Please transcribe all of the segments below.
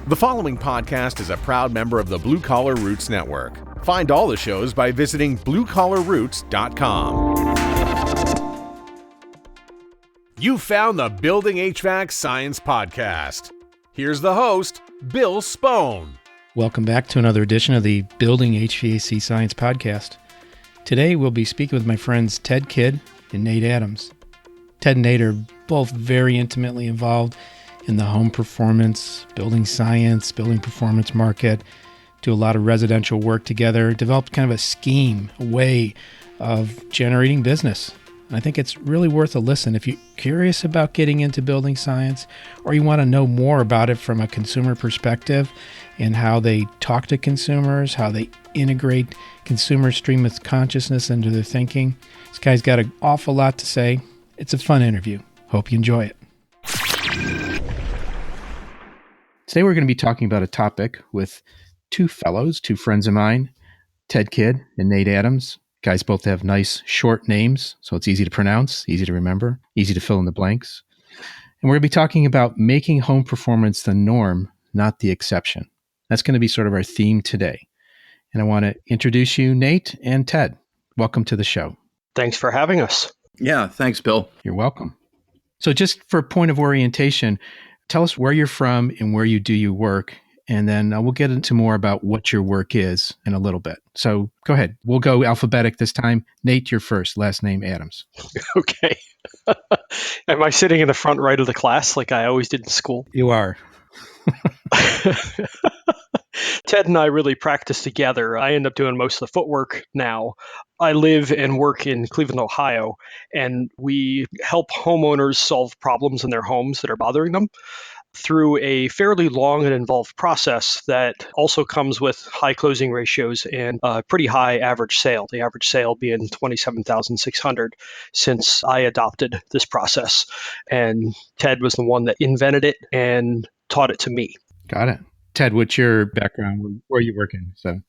The following podcast is a proud member of the Blue Collar Roots Network. Find all the shows by visiting bluecollarroots.com. You found the Building HVAC Science Podcast. Here's the host, Bill Spohn. Welcome back to another edition of the Building HVAC Science Podcast. Today we'll be speaking with my friends Ted Kidd and Nate Adams. Ted and Nate are both very intimately involved in the home performance, building science, building performance market, do a lot of residential work together, developed kind of a scheme, a way of generating business. And I think it's really worth a listen if you're curious about getting into building science or you want to know more about it from a consumer perspective and how they talk to consumers, how they integrate consumer stream of consciousness into their thinking. This guy's got an awful lot to say. It's a fun interview. Hope you enjoy it. Today we're going to be talking about a topic with two friends of mine, Ted Kidd and Nate Adams. Guys both have nice short names, so it's easy to pronounce, easy to remember, easy to fill in the blanks. And we're going to be talking about making home performance the norm, not the exception. That's going to be sort of our theme today. And I want to introduce you, Nate and Ted. Welcome to the show. Thanks for having us. Yeah, thanks, Bill. You're welcome. So just for a point of orientation, tell us where you're from and where you do your work, and then we'll get into more about what your work is in a little bit. So go ahead. We'll go alphabetic this time. Nate, you're first. Last name Adams. Okay. Am I sitting in the front right of the class like I always did in school? You are. Ted and I really practice together. I end up doing most of the footwork now. I live and work in Cleveland, Ohio, and we help homeowners solve problems in their homes that are bothering them through a fairly long and involved process that also comes with high closing ratios and a pretty high average sale, the average sale being $27,600 since I adopted this process. And Ted was the one that invented it and taught it to me. Got it. Ted, what's your background? Where are you working? So,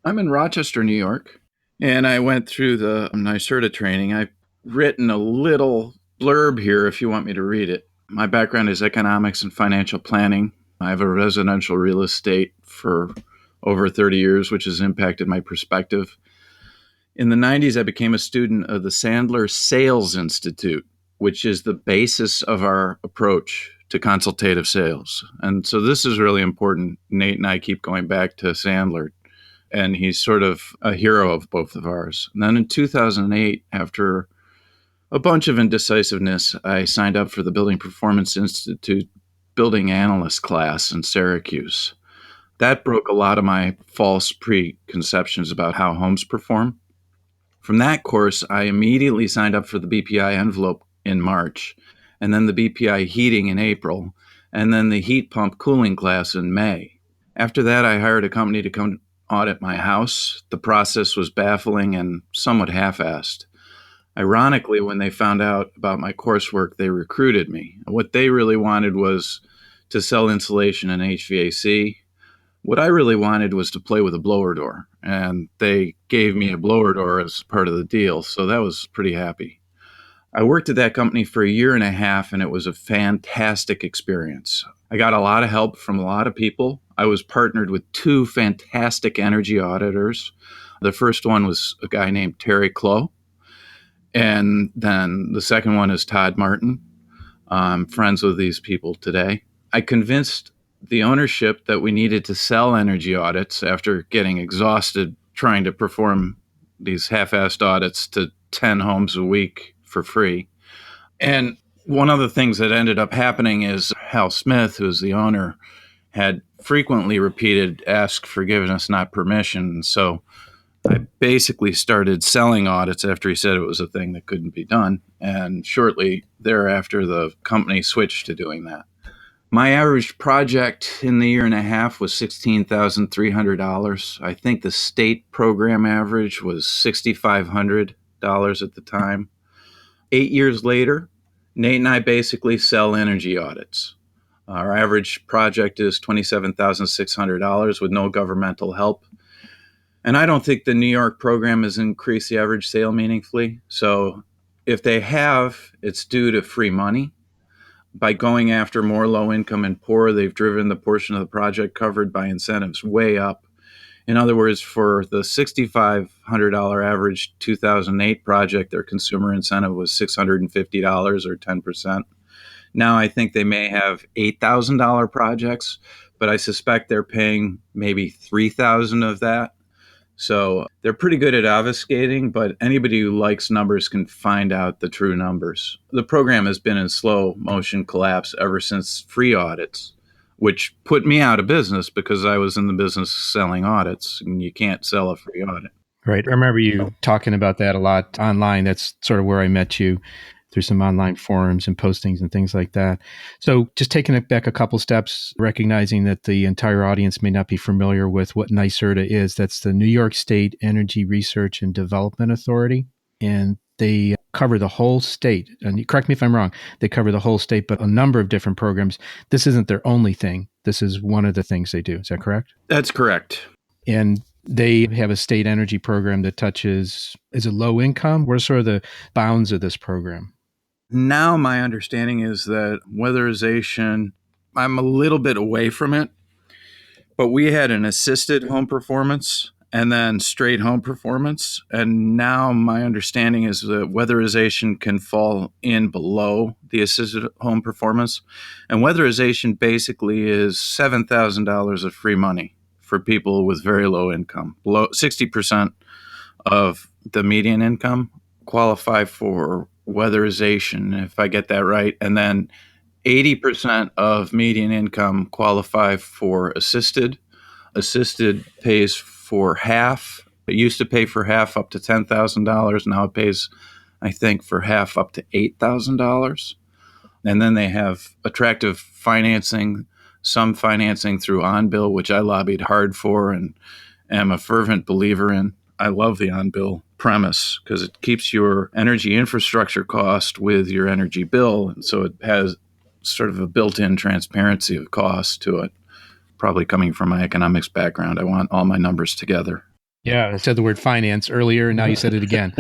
I'm in Rochester, New York, and I went through the NYSERDA training. I've written a little blurb here if you want me to read it. My background is economics and financial planning. I have a residential real estate for over 30 years, which has impacted my perspective. In the 90s, I became a student of the Sandler Sales Institute, which is the basis of our approach to consultative sales. And so this is really important. Nate and I keep going back to Sandler, and he's sort of a hero of both of ours. And then in 2008, after a bunch of indecisiveness, I signed up for the Building Performance Institute building analyst class in Syracuse. That broke a lot of my false preconceptions about how homes perform. From that course, I immediately signed up for the BPI envelope in March, and then the BPI heating in April, and then the heat pump cooling class in May. After that, I hired a company to come audit my house. The process was baffling and somewhat half-assed. Ironically, when they found out about my coursework, they recruited me. What they really wanted was to sell insulation and HVAC. What I really wanted was to play with a blower door, and they gave me a blower door as part of the deal, so that was pretty happy. I worked at that company for a year and a half, and it was a fantastic experience. I got a lot of help from a lot of people. I was partnered with two fantastic energy auditors. The first one was a guy named Terry Clough, and then the second one is Todd Martin. I'm friends with these people today. I convinced the ownership that we needed to sell energy audits after getting exhausted trying to perform these half-assed audits to 10 homes a week for free. And one of the things that ended up happening is Hal Smith, who's the owner, had frequently repeated, ask forgiveness, not permission. So I basically started selling audits after he said it was a thing that couldn't be done. And shortly thereafter, the company switched to doing that. My average project in the year and a half was $16,300. I think the state program average was $6,500 at the time. 8 years later, Nate and I basically sell energy audits. Our average project is $27,600 with no governmental help. And I don't think the New York program has increased the average sale meaningfully. So if they have, it's due to free money. By going after more low income and poor, they've driven the portion of the project covered by incentives way up. In other words, for the $6,500 average 2008 project, their consumer incentive was $650 or 10%. Now I think they may have $8,000 projects, but I suspect they're paying maybe $3,000 of that. So they're pretty good at obfuscating, but anybody who likes numbers can find out the true numbers. The program has been in slow motion collapse ever since free audits, which put me out of business because I was in the business of selling audits, and you can't sell a free audit. Right. I remember you talking about that a lot online. That's sort of where I met you, through some online forums and postings and things like that. So just taking it back a couple steps, recognizing that the entire audience may not be familiar with what NYSERDA is. That's the New York State Energy Research and Development Authority. And they cover the whole state. And correct me if I'm wrong, they cover the whole state, but a number of different programs. This isn't their only thing. This is one of the things they do. Is that correct? That's correct. And they have a state energy program that touches, is it low income? What are sort of the bounds of this program? Now my understanding is that weatherization, I'm a little bit away from it, but we had an assisted home performance and then straight home performance. And now my understanding is that weatherization can fall in below the assisted home performance. And weatherization basically is $7,000 of free money for people with very low income. Below 60% of the median income qualify for weatherization, if I get that right. And then 80% of median income qualify for assisted. Assisted pays for half. It used to pay for half up to $10,000. Now it pays, I think, for half up to $8,000. And then they have attractive financing, some financing through on-bill, which I lobbied hard for and am a fervent believer in. I love the on-bill premise because it keeps your energy infrastructure cost with your energy bill. And so it has sort of a built-in transparency of cost to it. Probably coming from my economics background, I want all my numbers together. Yeah, I said the word finance earlier, and now you said it again.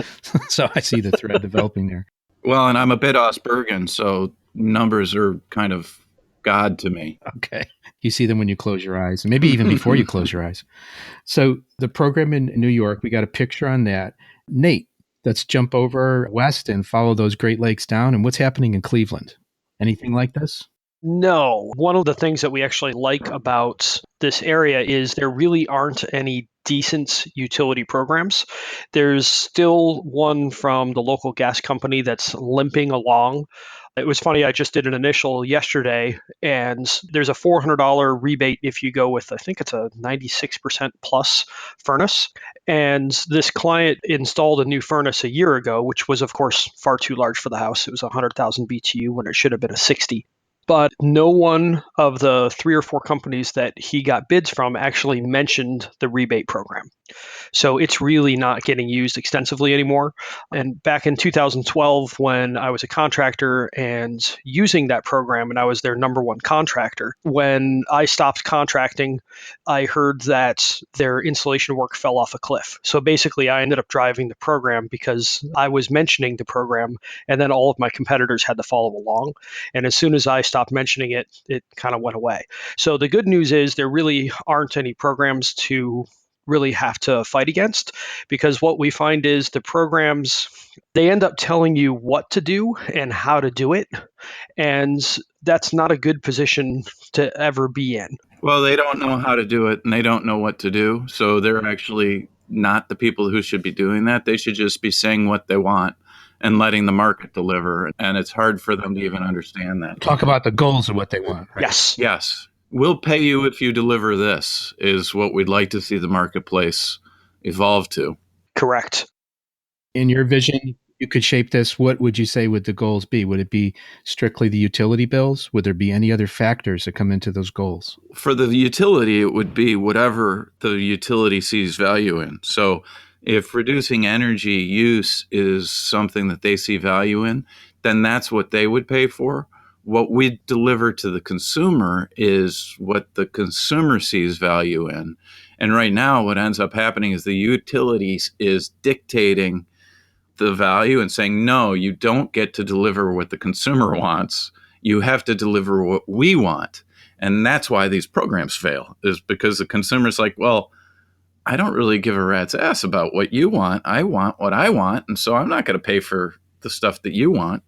So I see the thread developing there. Well, and I'm a bit Aspergian, so numbers are kind of God to me. Okay. You see them when you close your eyes, maybe even before you close your eyes. So the program in New York, we got a picture on that. Nate, let's jump over west and follow those Great Lakes down. And what's happening in Cleveland? Anything like this? No. One of the things that we actually like about this area is there really aren't any decent utility programs. There's still one from the local gas company that's limping along. It was funny, I just did an initial yesterday, and there's a $400 rebate if you go with, I think it's a 96% plus furnace. And this client installed a new furnace a year ago, which was, of course, far too large for the house. It was 100,000 BTU when it should have been a 60. But no one of the 3 or 4 companies that he got bids from actually mentioned the rebate program. So it's really not getting used extensively anymore. And back in 2012, when I was a contractor and using that program, and I was their number one contractor, when I stopped contracting, I heard that their installation work fell off a cliff. So basically, I ended up driving the program because I was mentioning the program, and then all of my competitors had to follow along. And as soon as I stopped mentioning it, it kind of went away. So the good news is there really aren't any programs to really have to fight against, because what we find is the programs, they end up telling you what to do and how to do it. And that's not a good position to ever be in. Well, they don't know how to do it and they don't know what to do. So they're actually not the people who should be doing that. They should just be saying what they want and letting the market deliver. And it's hard for them to even understand that. Talk about the goals of what they want. Right? Yes. Yes. We'll pay you if you deliver this, is what we'd like to see the marketplace evolve to. Correct. In your vision, you could shape this. What would you say would the goals be? Would it be strictly the utility bills? Would there be any other factors that come into those goals? For the utility, it would be whatever the utility sees value in. So if reducing energy use is something that they see value in, then that's what they would pay for. What we deliver to the consumer is what the consumer sees value in. And right now, what ends up happening is the utilities is dictating the value and saying, no, you don't get to deliver what the consumer wants. You have to deliver what we want. And that's why these programs fail, is because the consumer's like, well, I don't really give a rat's ass about what you want. I want what I want. And so I'm not going to pay for the stuff that you want.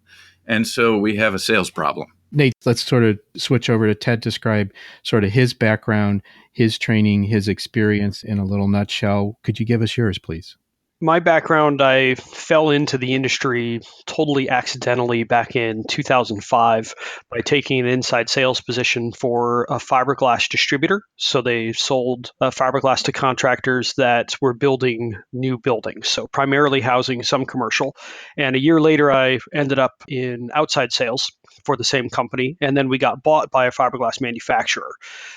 And so we have a sales problem. Nate, let's sort of switch over to Ted, describe sort of his background, his training, his experience in a little nutshell. Could you give us yours, please? My background, I fell into the industry totally accidentally back in 2005 by taking an inside sales position for a fiberglass distributor. So they sold fiberglass to contractors that were building new buildings, so primarily housing, some commercial. And a year later, I ended up in outside sales for the same company. And then we got bought by a fiberglass manufacturer.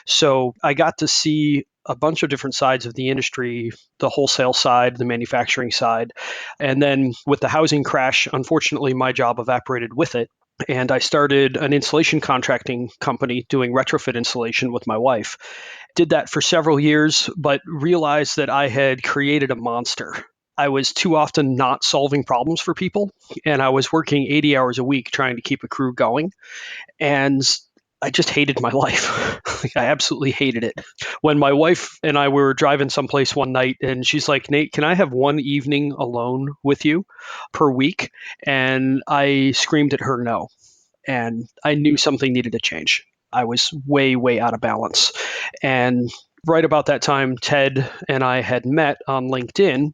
So I got to see a bunch of different sides of the industry, the wholesale side, the manufacturing side. And then with the housing crash, unfortunately, my job evaporated with it. And I started an installation contracting company doing retrofit installation with my wife. Did that for several years, but realized that I had created a monster. I was too often not solving problems for people, and I was working 80 hours a week trying to keep a crew going. And I just hated my life. I absolutely hated it. When my wife and I were driving someplace one night, and she's like, Nate, can I have one evening alone with you per week? And I screamed at her no. And I knew something needed to change. I was way, way out of balance. And right about that time, Ted and I had met on LinkedIn.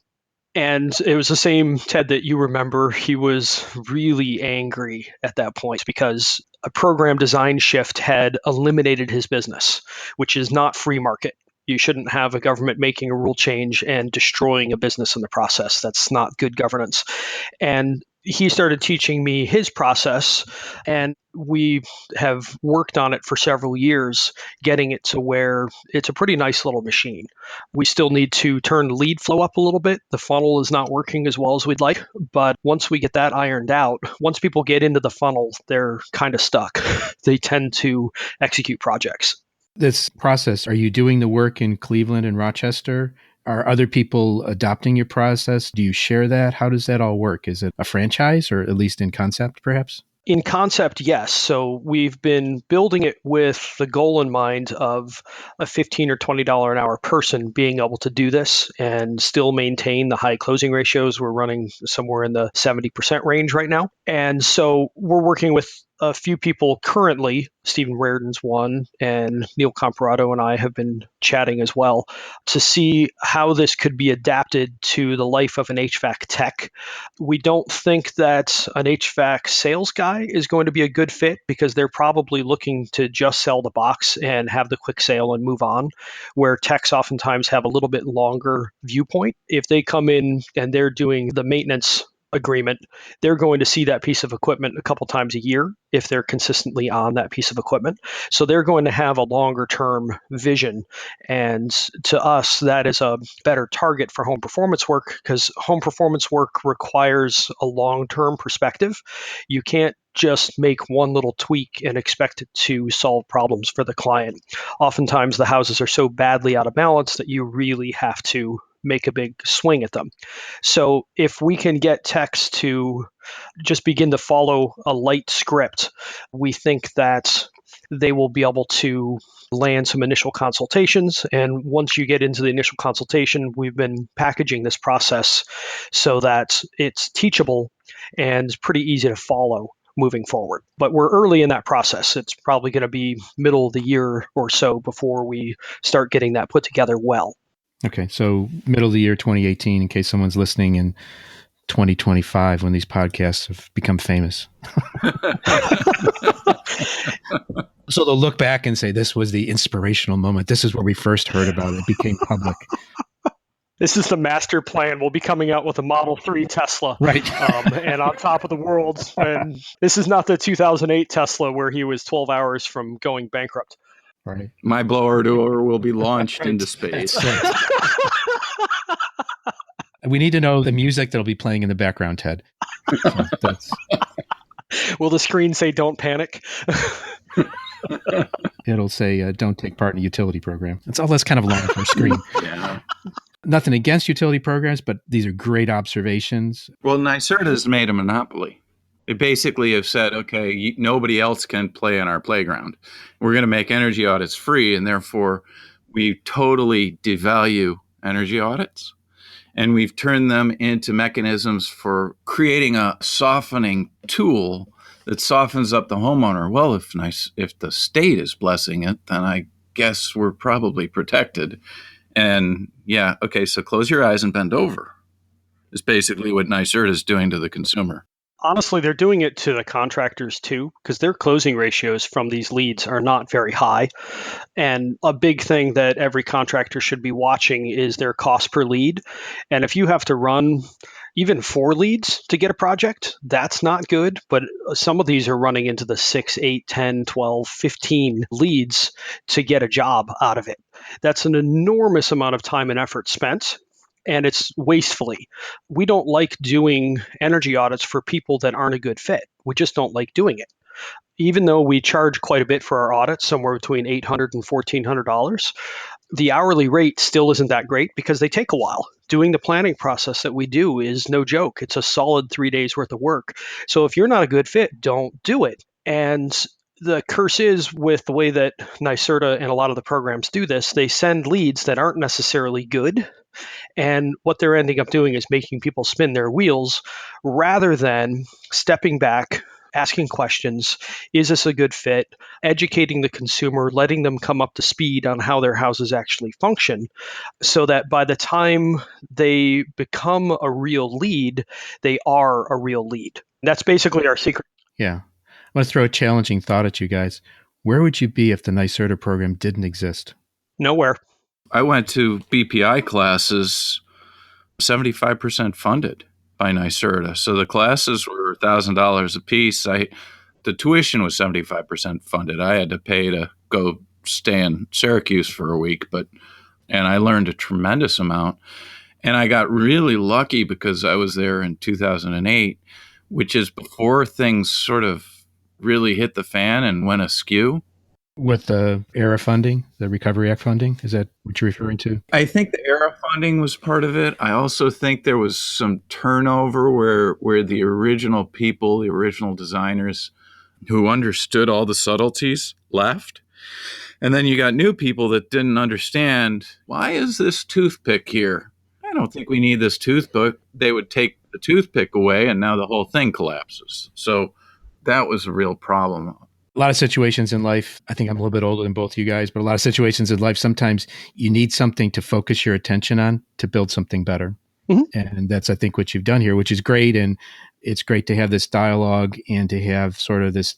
And it was the same Ted that you remember. He was really angry at that point because a program design shift had eliminated his business, which is not free market. You shouldn't have a government making a rule change and destroying a business in the process. That's not good governance. And he started teaching me his process, and we have worked on it for several years, getting it to where it's a pretty nice little machine. We still need to turn lead flow up a little bit. The funnel is not working as well as we'd like, but once we get that ironed out, once people get into the funnel, they're kind of stuck. They tend to execute projects. This process, are you doing the work in Cleveland and Rochester? Are other people adopting your process? Do you share that? How does that all work? Is it a franchise, or at least in concept, perhaps? In concept, yes. So we've been building it with the goal in mind of a $15 or $20 an hour person being able to do this and still maintain the high closing ratios. We're running somewhere in the 70% range right now. And so we're working with a few people currently. Stephen Reardon's one, and Neil Comparato and I have been chatting as well to see how this could be adapted to the life of an HVAC tech. We don't think that an HVAC sales guy is going to be a good fit because they're probably looking to just sell the box and have the quick sale and move on, where techs oftentimes have a little bit longer viewpoint. If they come in and they're doing the maintenance agreement, they're going to see that piece of equipment a couple times a year if they're consistently on that piece of equipment. So they're going to have a longer term vision. And to us, that is a better target for home performance work because home performance work requires a long-term perspective. You can't just make one little tweak and expect it to solve problems for the client. Oftentimes, the houses are so badly out of balance that you really have to make a big swing at them. So if we can get techs to just begin to follow a light script, we think that they will be able to land some initial consultations. And once you get into the initial consultation, we've been packaging this process so that it's teachable and pretty easy to follow moving forward. But we're early in that process. It's probably going to be middle of the year or so before we start getting that put together well. Okay, so middle of the year 2018, in case someone's listening in 2025 when these podcasts have become famous. So they'll look back and say, this was the inspirational moment. This is where we first heard about it. It became public. This is the master plan. We'll be coming out with a Model 3 Tesla. Right. And on top of the world. And this is not the 2008 Tesla where he was 12 hours from going bankrupt. Right. My blower door will be launched into space. We need to know the music that'll be playing in the background, Ted. So will the screen say, don't panic? It'll say, don't take part in a utility program. That's kind of long for a screen. Yeah. Nothing against utility programs, but these are great observations. Well, NYSERDA has made a monopoly. They basically have said, okay, nobody else can play on our playground. We're going to make energy audits free, and therefore we totally devalue energy audits. And we've turned them into mechanisms for creating a softening tool that softens up the homeowner. Well, if the state is blessing it, then I guess we're probably protected. And yeah, okay, so close your eyes and bend over is basically what NYSERDA is doing to the consumer. Honestly, they're doing it to the contractors too, because their closing ratios from these leads are not very high. And a big thing that every contractor should be watching is their cost per lead. And if you have to run even 4 leads to get a project, that's not good. But some of these are running into the 6, 8, 10, 12, 15 leads to get a job out of it. That's an enormous amount of time and effort spent. And it's wastefully. We don't like doing energy audits for people that aren't a good fit. We just don't like doing it. Even though we charge quite a bit for our audits, somewhere between $800 and $1,400, the hourly rate still isn't that great because they take a while. Doing the planning process that we do is no joke. It's a solid 3 days worth of work. So if you're not a good fit, don't do it. And the curse is with the way that NYSERDA and a lot of the programs do this, they send leads that aren't necessarily good. And what they're ending up doing is making people spin their wheels rather than stepping back, asking questions. Is this a good fit? Educating the consumer, letting them come up to speed on how their houses actually function so that by the time they become a real lead, they are a real lead. That's basically our secret. Yeah. I'm going to throw a challenging thought at you guys. Where would you be if the NYSERDA program didn't exist? Nowhere. I went to BPI classes, 75% funded by NYSERDA. So the classes were $1,000 a piece. The tuition was 75% funded. I had to pay to go stay in Syracuse for a week, and I learned a tremendous amount. And I got really lucky because I was there in 2008, which is before things sort of really hit the fan and went askew. With the ERA funding, the Recovery Act funding, is that what you're referring to? I think the ERA funding was part of it. I also think there was some turnover where the original people, the original designers who understood all the subtleties left. And then you got new people that didn't understand, why is this toothpick here? I don't think we need this toothpick. They would take the toothpick away and now the whole thing collapses. So that was a real problem. A lot of situations in life, I think I'm a little bit older than both you guys, but a lot of situations in life, sometimes you need something to focus your attention on to build something better. Mm-hmm. And that's, I think, what you've done here, which is great. And it's great to have this dialogue and to have sort of this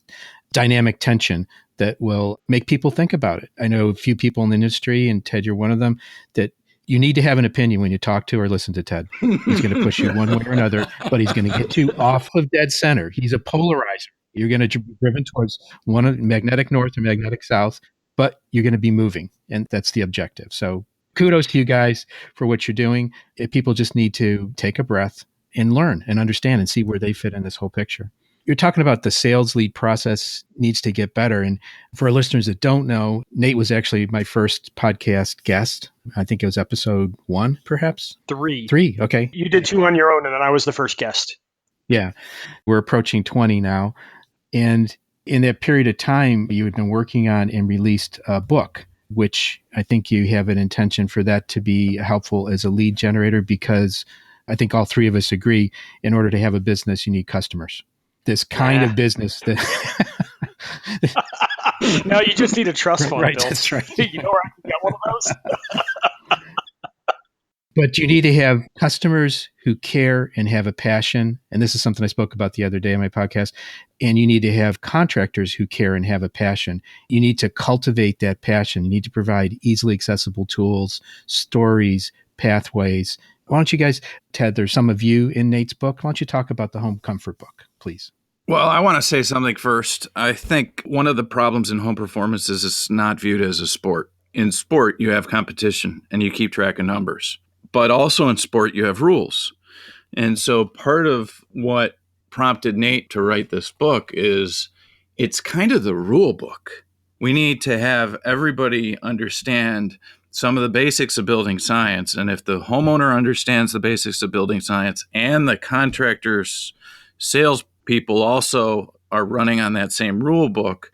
dynamic tension that will make people think about it. I know a few people in the industry, and Ted, you're one of them, that you need to have an opinion when you talk to or listen to Ted. He's going to push you one way or another, but he's going to get you off of dead center. He's a polarizer. You're going to be driven towards one magnetic north or magnetic south, but you're going to be moving, and that's the objective. So kudos to you guys for what you're doing. People just need to take a breath and learn and understand and see where they fit in this whole picture. You're talking about the sales lead process needs to get better. And for our listeners that don't know, Nate was actually my first podcast guest. I think it was episode 1, perhaps? 3. 3, okay. You did 2 on your own, and then I was the first guest. Yeah. We're approaching 20 now. And in that period of time, you had been working on and released a book, which I think you have an intention for that to be helpful as a lead generator, because I think all 3 of us agree, in order to have a business, you need customers. This kind of business that No, you just need a trust fund, right, Bill. That's right. You know where I can get one of those? But you need to have customers who care and have a passion. And this is something I spoke about the other day on my podcast. And you need to have contractors who care and have a passion. You need to cultivate that passion. You need to provide easily accessible tools, stories, pathways. Why don't you guys, Ted, there's some of you in Nate's book. Why don't you talk about the home comfort book, please? Well, I want to say something first. I think one of the problems in home performance is it's not viewed as a sport. In sport, you have competition and you keep track of numbers. But also in sport, you have rules. And so part of what prompted Nate to write this book is it's kind of the rule book. We need to have everybody understand some of the basics of building science. And if the homeowner understands the basics of building science and the contractor's sales people also are running on that same rule book.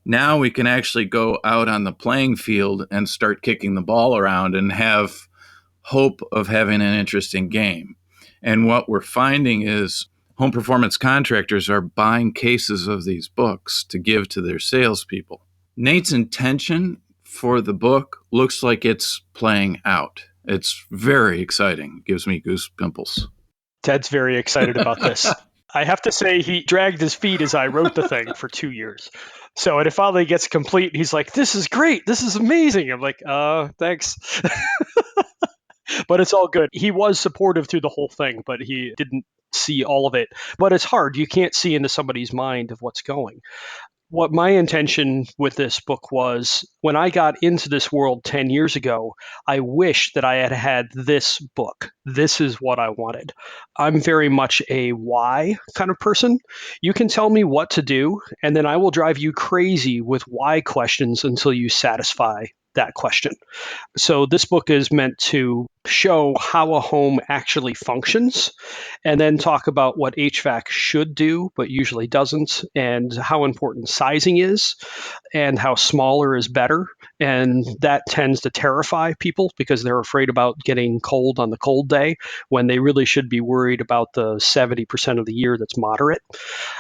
Now we can actually go out on the playing field and start kicking the ball around and have hope of having an interesting game. And what we're finding is home performance contractors are buying cases of these books to give to their salespeople. Nate's intention for the book looks like it's playing out. It's very exciting. Gives me goose pimples. Ted's very excited about this. I have to say he dragged his feet as I wrote the thing for 2 years. So when it finally gets complete, he's like, "This is great. This is amazing." I'm like, thanks." But it's all good. He was supportive through the whole thing, but he didn't see all of it. But it's hard. You can't see into somebody's mind of what's going. What my intention with this book was, when I got into this world 10 years ago, I wish that I had had this book. This is what I wanted. I'm very much a why kind of person. You can tell me what to do, and then I will drive you crazy with why questions until you satisfy that question. So this book is meant to show how a home actually functions, and then talk about what HVAC should do but usually doesn't, and how important sizing is, and how smaller is better. And that tends to terrify people because they're afraid about getting cold on the cold day when they really should be worried about the 70% of the year that's moderate.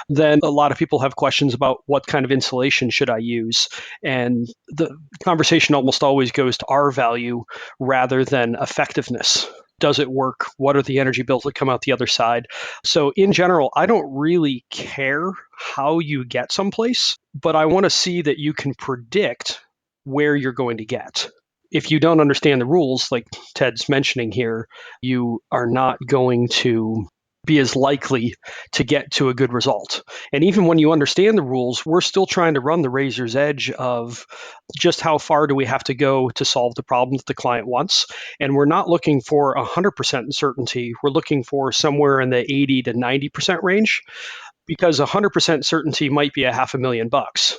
Then a lot of people have questions about what kind of insulation should I use, and the conversation almost always goes to R value rather than effectiveness. Does it work? What are the energy bills that come out the other side? So in general, I don't really care how you get someplace, but I want to see that you can predict where you're going to get. If you don't understand the rules, like Ted's mentioning here, you are not going to be as likely to get to a good result. And even when you understand the rules, we're still trying to run the razor's edge of just how far do we have to go to solve the problem that the client wants. And we're not looking for 100% certainty. We're looking for somewhere in the 80 to 90% range, because 100% certainty might be $500,000.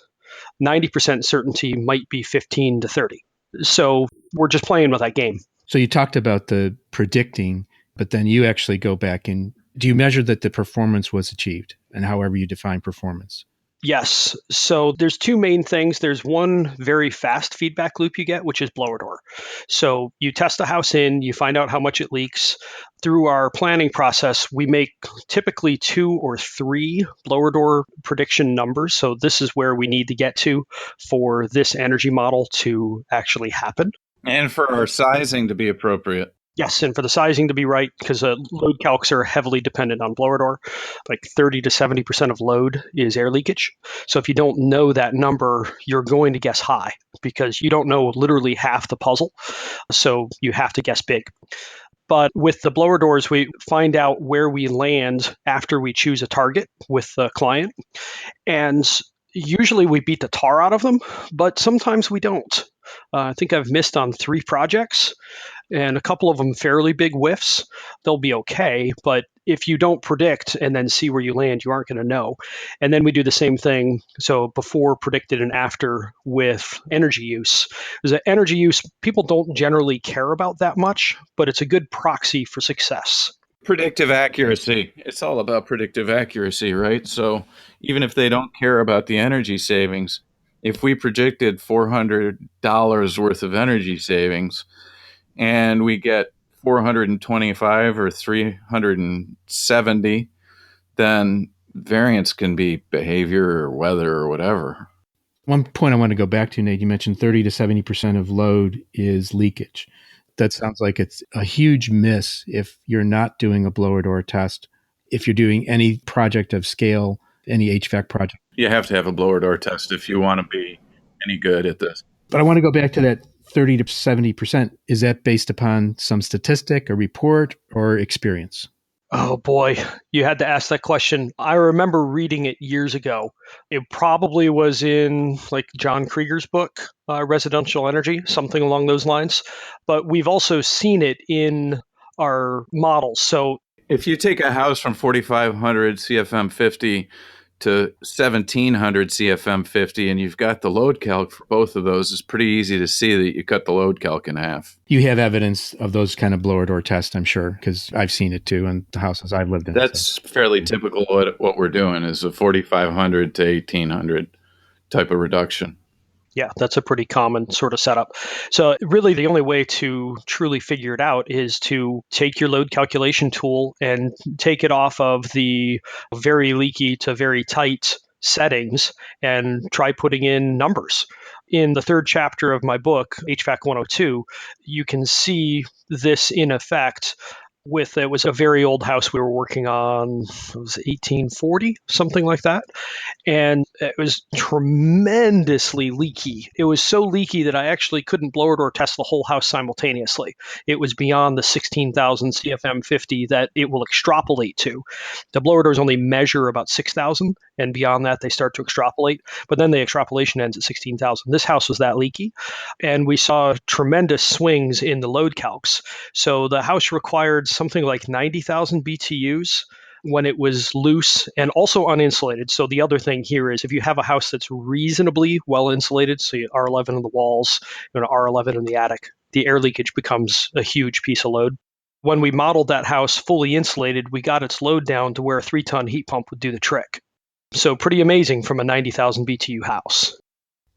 90% certainty might be 15 to 30. So we're just playing with that game. So you talked about the predicting, but then you actually go back and do you measure that the performance was achieved, and however you define performance? Yes. So there's two main things. There's one very fast feedback loop you get, which is blower door. So you test the house in, you find out how much it leaks. Through our planning process, we make typically 2 or 3 blower door prediction numbers. So this is where we need to get to for this energy model to actually happen. And for our sizing to be appropriate. Yes, and for the sizing to be right, because load calcs are heavily dependent on blower door. Like 30 to 70% of load is air leakage. So if you don't know that number, you're going to guess high because you don't know literally half the puzzle. So you have to guess big. But with the blower doors, we find out where we land after we choose a target with the client. And usually we beat the tar out of them, but sometimes we don't. I think I've missed on 3 projects, and a couple of them fairly big whiffs. They'll be okay, but if you don't predict and then see where you land, you aren't going to know. And then we do the same thing. So before, predicted, and after with energy use. Because energy use, people don't generally care about that much, but it's a good proxy for success. Predictive accuracy. It's all about predictive accuracy, right? So even if they don't care about the energy savings, if we predicted $400 worth of energy savings and we get 425 or 370, then variance can be behavior or weather or whatever. One point I want to go back to, Nate, you mentioned 30 to 70% of load is leakage. That sounds like it's a huge miss if you're not doing a blower door test. If you're doing any project of scale, any HVAC project. You have to have a blower door test if you want to be any good at this. But I want to go back to that 30 to 70%. Is that based upon some statistic, a report, or experience? Oh boy, you had to ask that question. I remember reading it years ago. It probably was in like John Krieger's book, Residential Energy, something along those lines. But we've also seen it in our models. So if you take a house from 4,500 CFM 50 to 1700 CFM 50 and you've got the load calc for both of those, it's pretty easy to see that you cut the load calc in half. You have evidence of those kind of blower door tests, I'm sure, because I've seen it too in the houses I've lived in. That's fairly typical. What we're doing is a 4500 to 1800 type of reduction. Yeah, that's a pretty common sort of setup. So really the only way to truly figure it out is to take your load calculation tool and take it off of the very leaky to very tight settings and try putting in numbers. In the third chapter of my book, HVAC 102, you can see this in effect with, it was a very old house we were working on, it was 1840, something like that. And it was tremendously leaky. It was so leaky that I actually couldn't blower door test the whole house simultaneously. It was beyond the 16,000 CFM 50 that it will extrapolate to. The blower doors only measure about 6,000, and beyond that, they start to extrapolate. But then the extrapolation ends at 16,000. This house was that leaky, and we saw tremendous swings in the load calcs. So the house required something like 90,000 BTUs when it was loose and also uninsulated. So the other thing here is if you have a house that's reasonably well insulated, so you R11 in the walls, R11 in the attic, the air leakage becomes a huge piece of load. When we modeled that house fully insulated, we got its load down to where a 3-ton heat pump would do the trick. So pretty amazing from a 90,000 BTU house.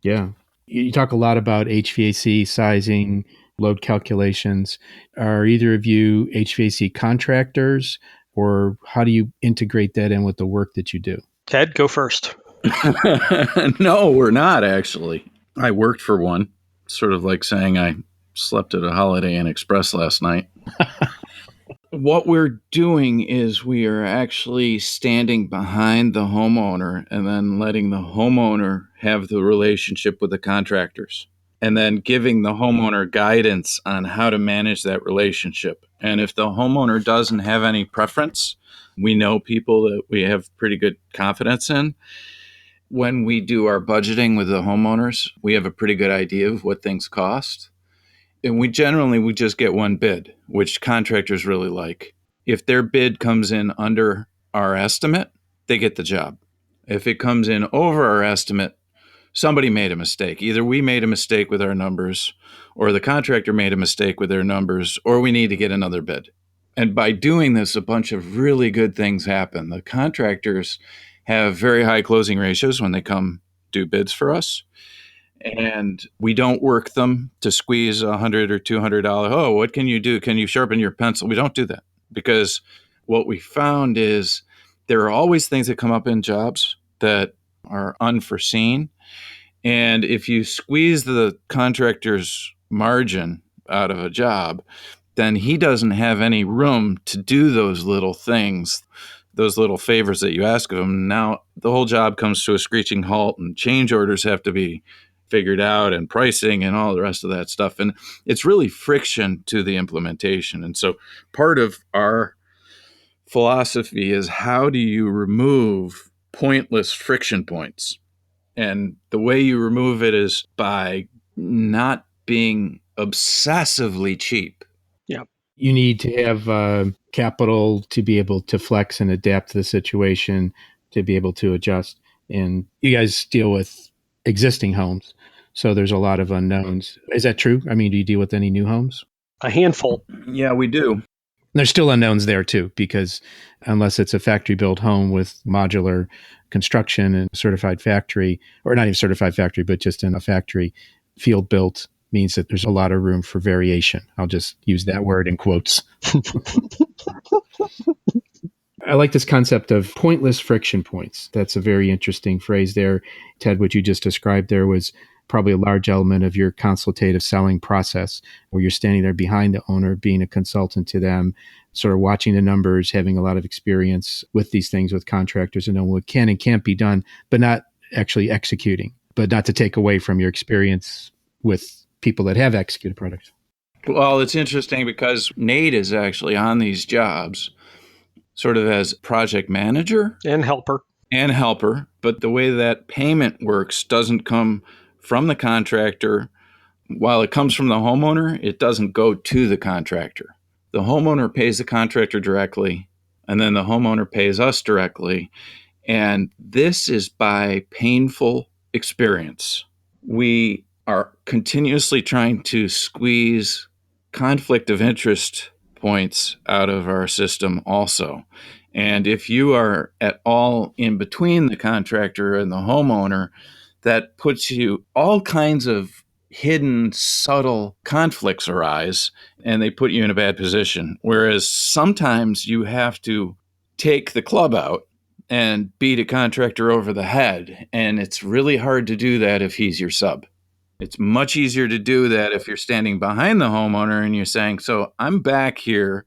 Yeah. You talk a lot about HVAC sizing, load calculations. Are either of you HVAC contractors, or how do you integrate that in with the work that you do? Ted, go first. No, we're not actually. I worked for one, sort of like saying I slept at a Holiday Inn Express last night. What we're doing is we are actually standing behind the homeowner and then letting the homeowner have the relationship with the contractors, and then giving the homeowner guidance on how to manage that relationship. And if the homeowner doesn't have any preference, we know people that we have pretty good confidence in. When we do our budgeting with the homeowners, we have a pretty good idea of what things cost. And we just get one bid, which contractors really like. If their bid comes in under our estimate, they get the job. If it comes in over our estimate, somebody made a mistake. Either we made a mistake with our numbers, or the contractor made a mistake with their numbers, or we need to get another bid. And by doing this, a bunch of really good things happen. The contractors have very high closing ratios when they come do bids for us. And we don't work them to squeeze $100 or $200. Oh, what can you do? Can you sharpen your pencil? We don't do that, because what we found is there are always things that come up in jobs that are unforeseen. And if you squeeze the contractor's margin out of a job, then he doesn't have any room to do those little things, those little favors that you ask of him. Now the whole job comes to a screeching halt, and change orders have to be figured out, and pricing and all the rest of that stuff. And it's really friction to the implementation. And so part of our philosophy is, how do you remove pointless friction points? And the way you remove it is by not being obsessively cheap. Yeah. You need to have capital to be able to flex and adapt to the situation, to be able to adjust. And you guys deal with existing homes, so there's a lot of unknowns. Is that true? I mean, do you deal with any new homes? A handful. Yeah, we do. There's still unknowns there too, because unless it's a factory built home with modular construction and certified factory, or not even certified factory, but just in a factory, field built means that there's a lot of room for variation. I'll just use that word in quotes. I like this concept of pointless friction points. That's a very interesting phrase there. Ted, what you just described there was probably a large element of your consultative selling process, where you're standing there behind the owner, being a consultant to them, sort of watching the numbers, having a lot of experience with these things with contractors, and knowing what can and can't be done, but not actually executing, but not to take away from your experience with people that have executed products. Well, it's interesting because Nate is actually on these jobs sort of as project manager and helper. But the way that payment works doesn't come from the contractor. While it comes from the homeowner, it doesn't go to the contractor. The homeowner pays the contractor directly, and then the homeowner pays us directly. And this is by painful experience. We are continuously trying to squeeze conflict of interest points out of our system also. And if you are at all in between the contractor and the homeowner, that puts you all kinds of hidden, subtle conflicts arise, and they put you in a bad position. Whereas sometimes you have to take the club out and beat a contractor over the head. And it's really hard to do that if he's your sub. It's much easier to do that if you're standing behind the homeowner and you're saying, so I'm back here.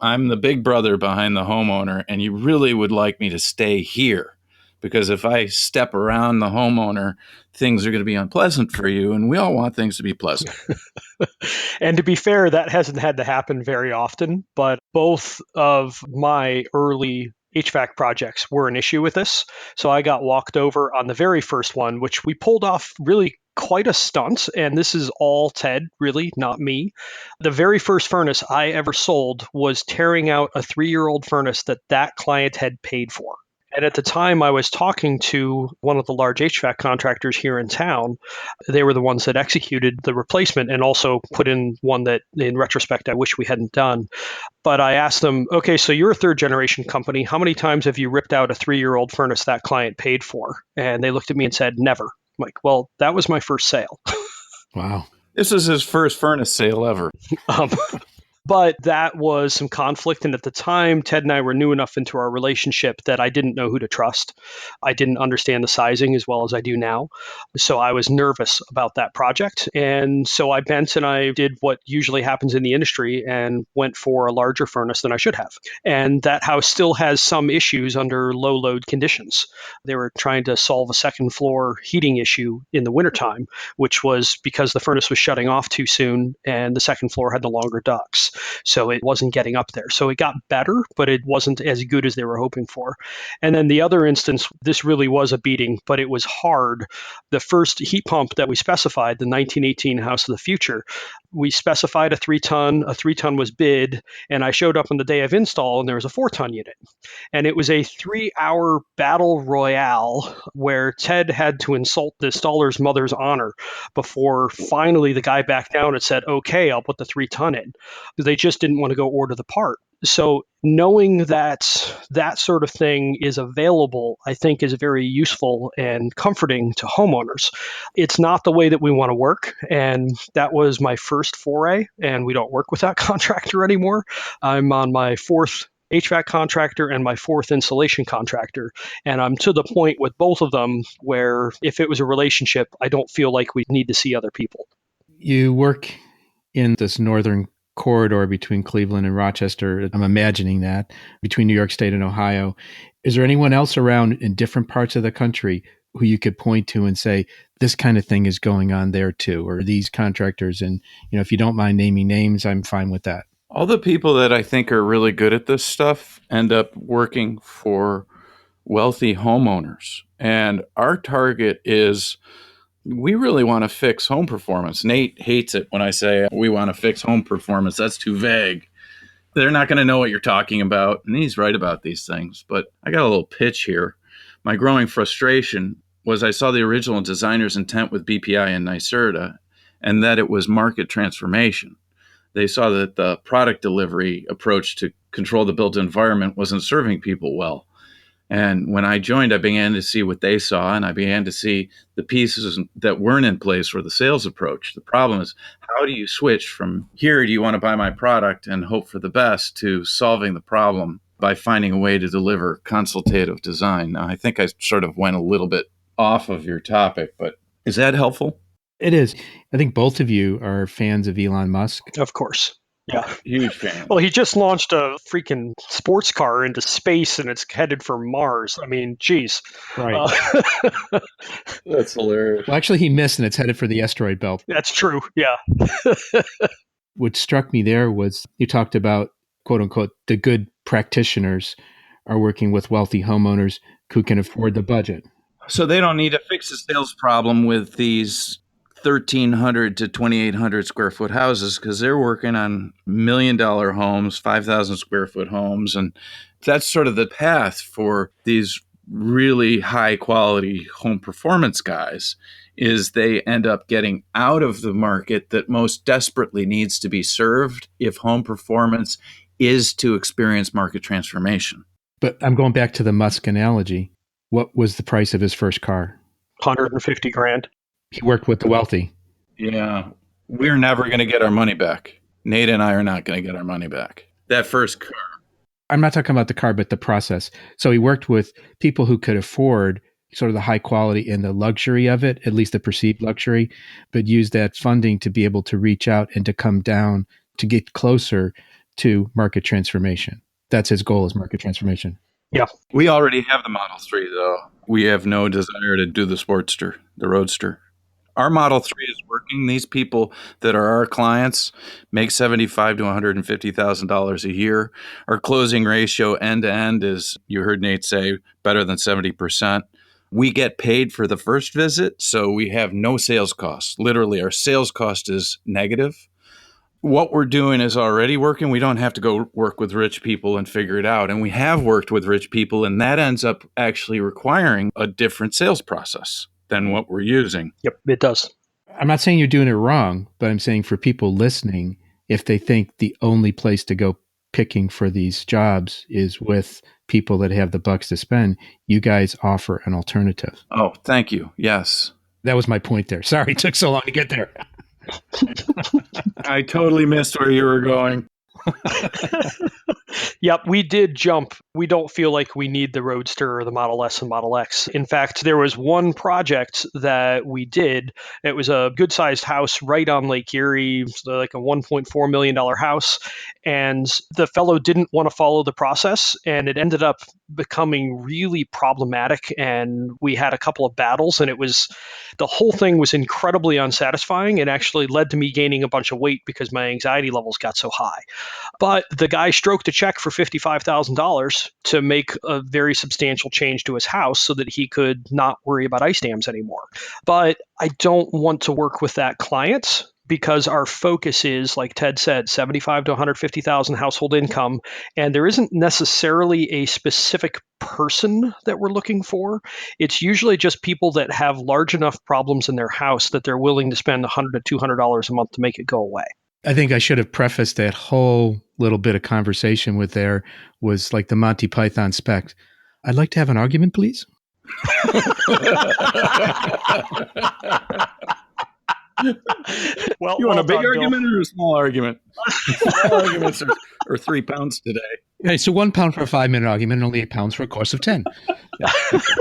I'm the big brother behind the homeowner, and you really would like me to stay here. Because if I step around the homeowner, things are going to be unpleasant for you, and we all want things to be pleasant. And to be fair, that hasn't had to happen very often, but both of my early HVAC projects were an issue with this. So I got walked over on the very first one, which we pulled off really quite a stunt. And this is all Ted, really, not me. The very first furnace I ever sold was tearing out a 3-year-old furnace that client had paid for. And at the time, I was talking to one of the large HVAC contractors here in town. They were the ones that executed the replacement and also put in one that, in retrospect, I wish we hadn't done. But I asked them, okay, so you're a third generation company. How many times have you ripped out a 3-year-old furnace that client paid for? And they looked at me and said, never. I'm like, well, that was my first sale. Wow. This is his first furnace sale ever. But that was some conflict. And at the time, Ted and I were new enough into our relationship that I didn't know who to trust. I didn't understand the sizing as well as I do now. So I was nervous about that project. And so I bent and I did what usually happens in the industry and went for a larger furnace than I should have. And that house still has some issues under low load conditions. They were trying to solve a second floor heating issue in the wintertime, which was because the furnace was shutting off too soon and the second floor had no longer ducts. So it wasn't getting up there. So it got better, but it wasn't as good as they were hoping for. And then the other instance, this really was a beating, but it was hard. The first heat pump that we specified, the 1918 House of the Future, we specified a 3-ton. A 3-ton was bid, and I showed up on the day of install, and there was a 4-ton unit. And it was a 3-hour battle royale where Ted had to insult the installer's mother's honor before finally the guy backed down and said, okay, I'll put the 3-ton in. They just didn't want to go order the part. So knowing that that sort of thing is available, I think is very useful and comforting to homeowners. It's not the way that we want to work. And that was my first foray, and we don't work with that contractor anymore. I'm on my 4th HVAC contractor and my 4th insulation contractor. And I'm to the point with both of them where if it was a relationship, I don't feel like we need to see other people. You work in this northern corridor between Cleveland and Rochester. I'm imagining that between New York State and Ohio. Is there anyone else around in different parts of the country who you could point to and say, this kind of thing is going on there too, or these contractors? And, if you don't mind naming names, I'm fine with that. All the people that I think are really good at this stuff end up working for wealthy homeowners. And our target is, we really want to fix home performance. Nate hates it when I say we want to fix home performance. That's too vague. They're not going to know what you're talking about. And he's right about these things. But I got a little pitch here. My growing frustration was I saw the original designer's intent with BPI and NYSERDA, and that it was market transformation. They saw that the product delivery approach to control the built environment wasn't serving people well. And when I joined, I began to see what they saw, and I began to see the pieces that weren't in place for the sales approach. The problem is, how do you switch from here, do you want to buy my product and hope for the best, to solving the problem by finding a way to deliver consultative design? Now, I think I sort of went a little bit off of your topic, but is that helpful? It is. I think both of you are fans of Elon Musk. Of course. Yeah. Huge fan. Well, he just launched a freaking sports car into space and it's headed for Mars. I mean, geez. Right. That's hilarious. Well, actually, he missed and it's headed for the asteroid belt. That's true. Yeah. What struck me there was you talked about, quote unquote, the good practitioners are working with wealthy homeowners who can afford the budget. So they don't need to fix a sales problem with these 1,300 to 2,800 square foot houses, because they're working on $1 million homes, 5,000 square foot homes. And that's sort of the path for these really high quality home performance guys is they end up getting out of the market that most desperately needs to be served if home performance is to experience market transformation. But I'm going back to the Musk analogy. What was the price of his first car? 150 grand. He worked with the wealthy. Yeah, we're never going to get our money back. Nate and I are not going to get our money back. That first car. I'm not talking about the car, but the process. So he worked with people who could afford sort of the high quality and the luxury of it, at least the perceived luxury, but used that funding to be able to reach out and to come down to get closer to market transformation. That's his goal, is market transformation. Yeah. We already have the Model 3, though. We have no desire to do the Sportster, the Roadster. Our Model 3 is working. These people that are our clients make $75,000 to $150,000 a year. Our closing ratio end to end is, you heard Nate say, better than 70%. We get paid for the first visit, so we have no sales costs. Literally, our sales cost is negative. What we're doing is already working. We don't have to go work with rich people and figure it out. And we have worked with rich people, and that ends up actually requiring a different sales process than what we're using. Yep, it does. I'm not saying you're doing it wrong, but I'm saying for people listening, if they think the only place to go picking for these jobs is with people that have the bucks to spend, you guys offer an alternative. Oh, thank you. Yes. That was my point there. Sorry, it took so long to get there. I totally missed where you were going. Yep, we did jump. We don't feel like we need the Roadster or the Model S and Model X. In fact, there was one project that we did. It was a good-sized house right on Lake Erie, so like a $1.4 million house. And the fellow didn't want to follow the process, and it ended up becoming really problematic. And we had a couple of battles, and the whole thing was incredibly unsatisfying and actually led to me gaining a bunch of weight because my anxiety levels got so high. But the guy stroked a check for $55,000 to make a very substantial change to his house so that he could not worry about ice dams anymore. But I don't want to work with that client because our focus is, like Ted said, 75 to 150,000 household income, and there isn't necessarily a specific person that we're looking for. It's usually just people that have large enough problems in their house that they're willing to spend $100 to $200 a month to make it go away. I think I should have prefaced that whole little bit of conversation with there was like the Monty Python spec. I'd like to have an argument, please. Well, you want a big done, argument Bill. or a small argument? Small arguments are 3 pounds today. Okay, so £1 for a 5-minute argument and only £8 for a course of 10. Yeah, okay.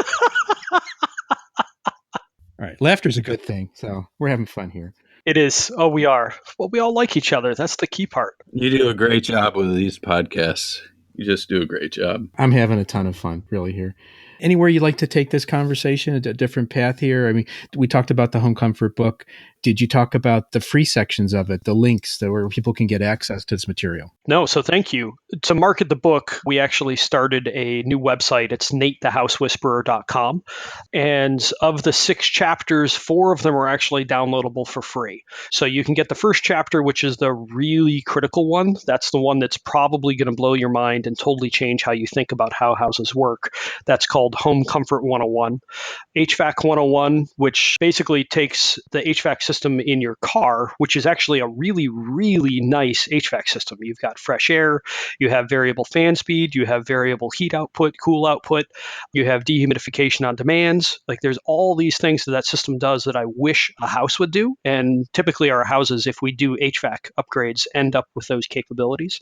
All right. Laughter's a good thing. So we're having fun here. It is. Oh, we are. Well, we all like each other. That's the key part. You do a great job with these podcasts. You just do a great job. I'm having a ton of fun, really, here. Anywhere you'd like to take this conversation, a different path here? I mean, we talked about the Home Comfort book. Did you talk about the free sections of it, the links where people can get access to this material? No, so thank you. To market the book, we actually started a new website. It's NateTheHouseWhisperer.com. And of the 6 chapters, 4 of them are actually downloadable for free. So you can get the first chapter, which is the really critical one. That's the one that's probably going to blow your mind and totally change how you think about how houses work. That's called Home Comfort 101. HVAC 101, which basically takes the HVAC system in your car, which is actually a really, really nice HVAC system. You've got fresh air, you have variable fan speed, you have variable heat output, cool output, you have dehumidification on demands. Like there's all these things that system does that I wish a house would do. And typically our houses, if we do HVAC upgrades, end up with those capabilities.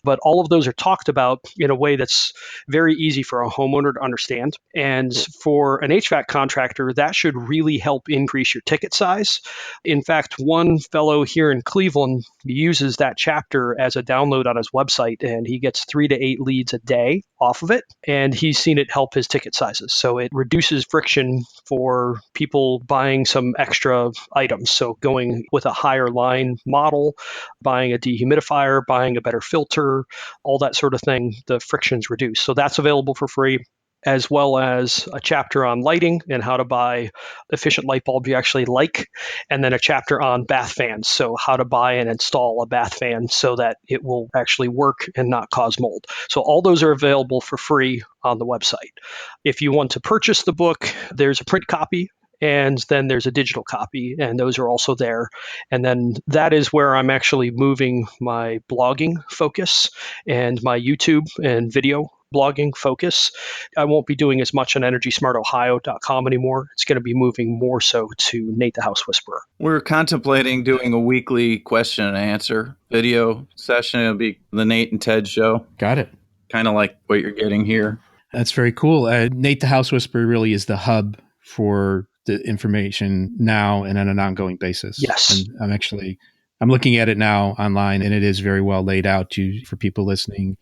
But all of those are talked about in a way that's very easy for a homeowner to understand. And for an HVAC contractor, that should really help increase your ticket size. In fact, one fellow here in Cleveland uses that chapter as a download on his website, and he gets 3 to 8 leads a day off of it. And he's seen it help his ticket sizes. So it reduces friction for people buying some extra items. So going with a higher line model, buying a dehumidifier, buying a better filter, all that sort of thing, the friction's reduced. So that's available for free. as well as a chapter on lighting and how to buy efficient light bulb you actually like, and then a chapter on bath fans. So, how to buy and install a bath fan so that it will actually work and not cause mold. So, all those are available for free on the website. If you want to purchase the book, there's a print copy and then there's a digital copy, and those are also there. And then that is where I'm actually moving my blogging focus and my YouTube and video blogging focus. I won't be doing as much on EnergySmartOhio.com anymore. It's going to be moving more so to Nate the House Whisperer. We're contemplating doing a weekly question and answer video session. It'll be the Nate and Ted show, Got it. kind of like what you're getting here. That's very cool. Nate the House Whisperer really is the hub for the information now and on an ongoing basis. Yes. And I'm looking at it now online, and it is very well laid out for people listening.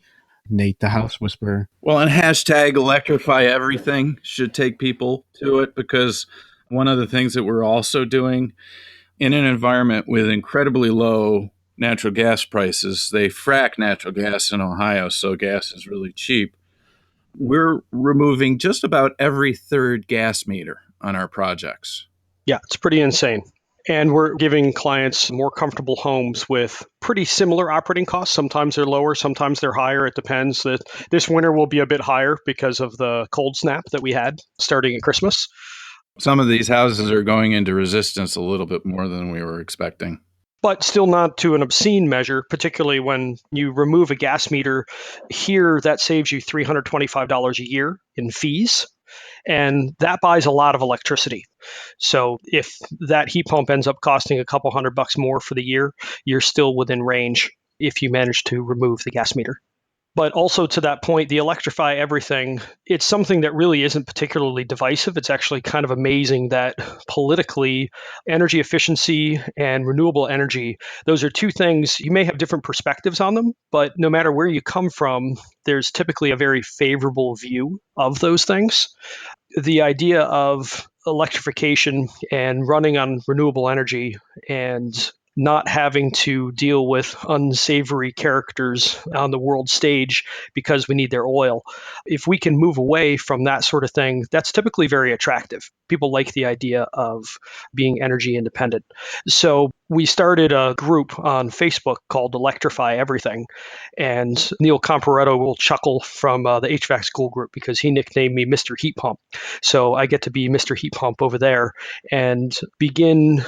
Nate the House Whisperer. Well, and hashtag electrify everything should take people to it, because one of the things that we're also doing in an environment with incredibly low natural gas prices, they frack natural gas in Ohio, so gas is really cheap. We're removing just about every third gas meter on our projects. Yeah, it's pretty insane. And we're giving clients more comfortable homes with pretty similar operating costs. Sometimes they're lower, sometimes they're higher. It depends. This winter will be a bit higher because of the cold snap that we had starting at Christmas. Some of these houses are going into resistance a little bit more than we were expecting. But still not to an obscene measure, particularly when you remove a gas meter. Here, that saves you $325 a year in fees. And that buys a lot of electricity. So if that heat pump ends up costing a couple $100 more for the year, you're still within range if you manage to remove the gas meter. But also to that point, the electrify everything, it's something that really isn't particularly divisive. It's actually kind of amazing that politically, energy efficiency and renewable energy, those are two things, you may have different perspectives on them, but no matter where you come from, there's typically a very favorable view of those things. The idea of electrification and running on renewable energy and not having to deal with unsavory characters on the world stage because we need their oil. If we can move away from that sort of thing, that's typically very attractive. People like the idea of being energy independent. So we started a group on Facebook called Electrify Everything. And Neil Comparetto will chuckle from the HVAC school group because he nicknamed me Mr. Heat Pump. So I get to be Mr. Heat Pump over there and begin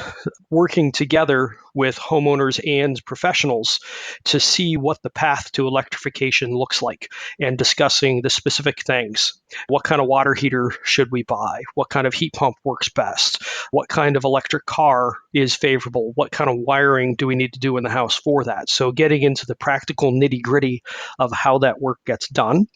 working together with homeowners and professionals to see what the path to electrification looks like and discussing the specific things. What kind of water heater should we buy? What kind of heat pump works best? What kind of electric car is favorable? What kind of wiring do we need to do in the house for that? So getting into the practical nitty-gritty of how that work gets done,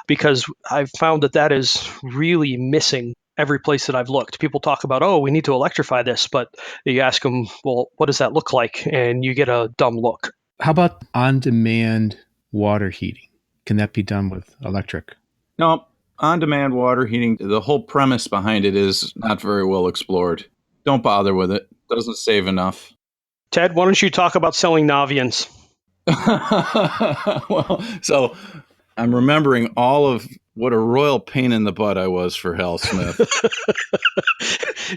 because I've found that is really missing every place that I've looked. People talk about, oh, we need to electrify this, but you ask them, well, what does that look like? And you get a dumb look. How about on-demand water heating? Can that be done with electric? No, on-demand water heating, the whole premise behind it is not very well explored. Don't bother with it. Doesn't save enough. Ted, why don't you talk about selling Navians? Well, so I'm remembering all of what a royal pain in the butt I was for Hal Smith.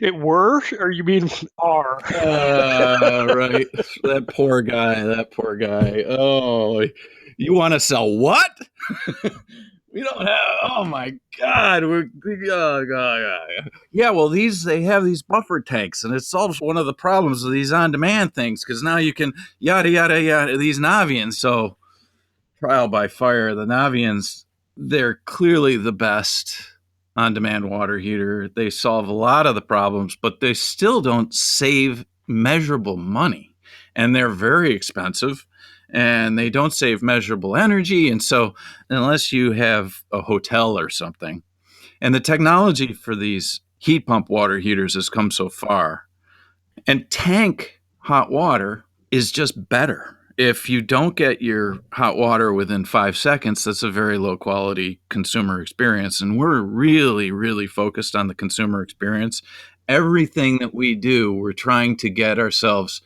It were, or you mean are? Right. That poor guy. Oh, you want to sell what? We don't have, oh my God. Yeah, well, they have these buffer tanks, and it solves one of the problems of these on-demand things, because now you can yada, yada, yada, these Navians. So, trial by fire, the Navians, they're clearly the best on-demand water heater. They solve a lot of the problems, but they still don't save measurable money. And they're very expensive, and they don't save measurable energy. And so unless you have a hotel or something, and the technology for these heat pump water heaters has come so far, and tank hot water is just better. If you don't get your hot water within 5 seconds, that's a very low quality consumer experience. And we're really, really focused on the consumer experience. Everything that we do, we're trying to get ourselves